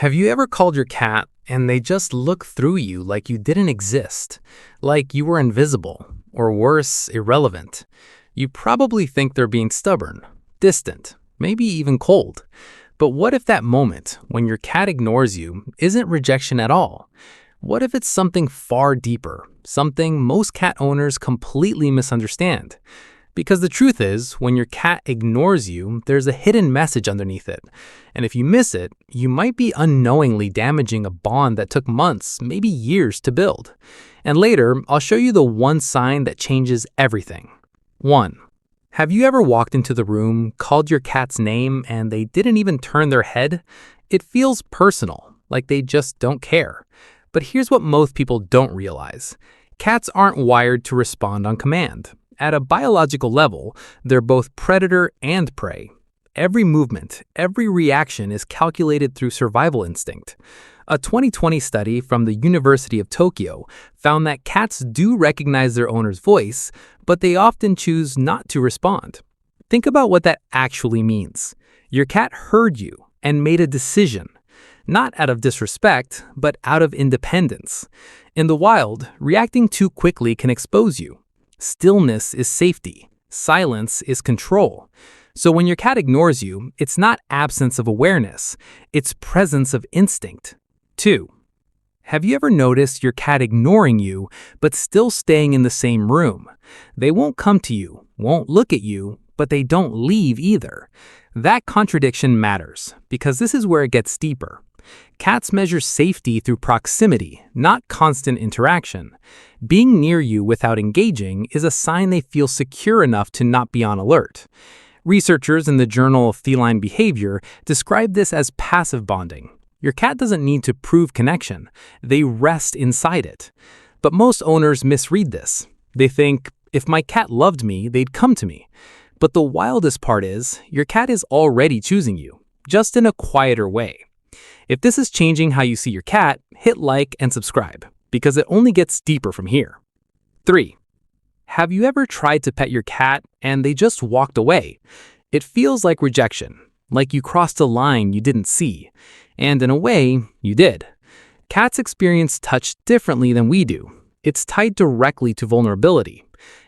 Have you ever called your cat and they just look through you like you didn't exist? Like you were invisible, or worse, irrelevant? You probably think they're being stubborn, distant, maybe even cold. But what if that moment, when your cat ignores you, isn't rejection at all? What if it's something far deeper, something most cat owners completely misunderstand? Because the truth is, when your cat ignores you, there's a hidden message underneath it. And if you miss it, you might be unknowingly damaging a bond that took months, maybe years to build. And later, I'll show you the one sign that changes everything. 1. Have you ever walked into the room, called your cat's name, and they didn't even turn their head? It feels personal, like they just don't care. But here's what most people don't realize. Cats aren't wired to respond on command. At a biological level, they're both predator and prey. Every movement, every reaction is calculated through survival instinct. A 2020 study from the University of Tokyo found that cats do recognize their owner's voice, but they often choose not to respond. Think about what that actually means. Your cat heard you and made a decision, not out of disrespect, but out of independence. In the wild, reacting too quickly can expose you. Stillness is safety. Silence is control. So when your cat ignores you, it's not absence of awareness, it's presence of instinct. 2. Have you ever noticed your cat ignoring you, but still staying in the same room? They won't come to you, won't look at you, but they don't leave either. That contradiction matters, because this is where it gets deeper. Cats measure safety through proximity, not constant interaction. Being near you without engaging is a sign they feel secure enough to not be on alert. Researchers in the Journal of Feline Behavior describe this as passive bonding. Your cat doesn't need to prove connection. They rest inside it. But most owners misread this. They think, if my cat loved me, they'd come to me. But the wildest part is, your cat is already choosing you, just in a quieter way. If this is changing how you see your cat, hit like and subscribe, because it only gets deeper from here. 3. Have you ever tried to pet your cat and they just walked away? It feels like rejection, like you crossed a line you didn't see. And in a way, you did. Cats experience touch differently than we do. It's tied directly to vulnerability.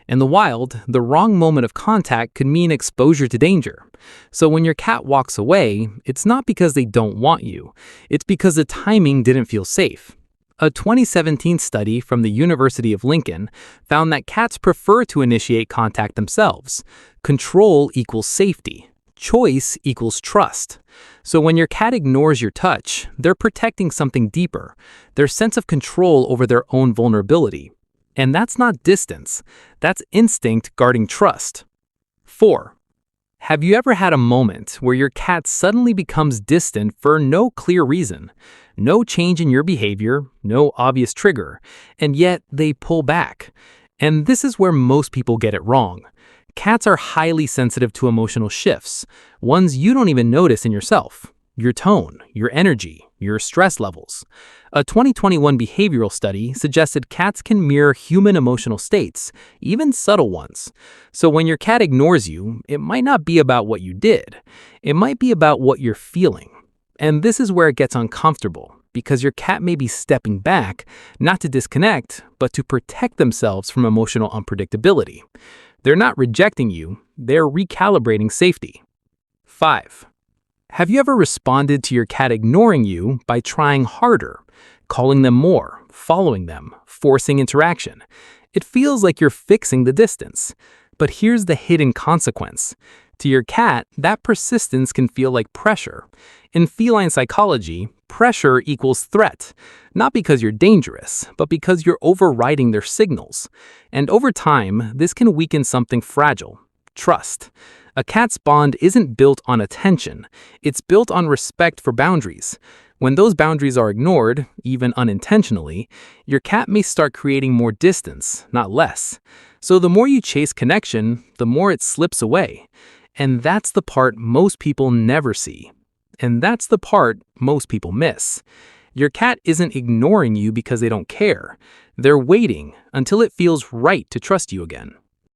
In the wild, the wrong moment of contact could mean exposure to danger. So when your cat walks away, it's not because they don't want you. It's because the timing didn't feel safe. A 2017 study from the University of Lincoln found that cats prefer to initiate contact themselves. Control equals safety. Choice equals trust. So when your cat ignores your touch, they're protecting something deeper, their sense of control over their own vulnerability. And that's not distance, that's instinct guarding trust. 4. Have you ever had a moment where your cat suddenly becomes distant for no clear reason? No change in your behavior, no obvious trigger, and yet they pull back. And this is where most people get it wrong. Cats are highly sensitive to emotional shifts, ones you don't even notice in yourself. Your tone, your energy, your stress levels. A 2021 behavioral study suggested cats can mirror human emotional states, even subtle ones. So when your cat ignores you, it might not be about what you did. It might be about what you're feeling. And this is where it gets uncomfortable, because your cat may be stepping back, not to disconnect, but to protect themselves from emotional unpredictability. They're not rejecting you, they're recalibrating safety. 5. Have you ever responded to your cat ignoring you by trying harder, calling them more, following them, forcing interaction? It feels like you're fixing the distance. But here's the hidden consequence. To your cat, that persistence can feel like pressure. In feline psychology, pressure equals threat, not because you're dangerous, but because you're overriding their signals. And over time, this can weaken something fragile: trust. A cat's bond isn't built on attention, it's built on respect for boundaries. When those boundaries are ignored, even unintentionally, your cat may start creating more distance, not less. So the more you chase connection, the more it slips away. And that's the part most people never see. And that's the part most people miss. Your cat isn't ignoring you because they don't care. They're waiting until it feels right to trust you again.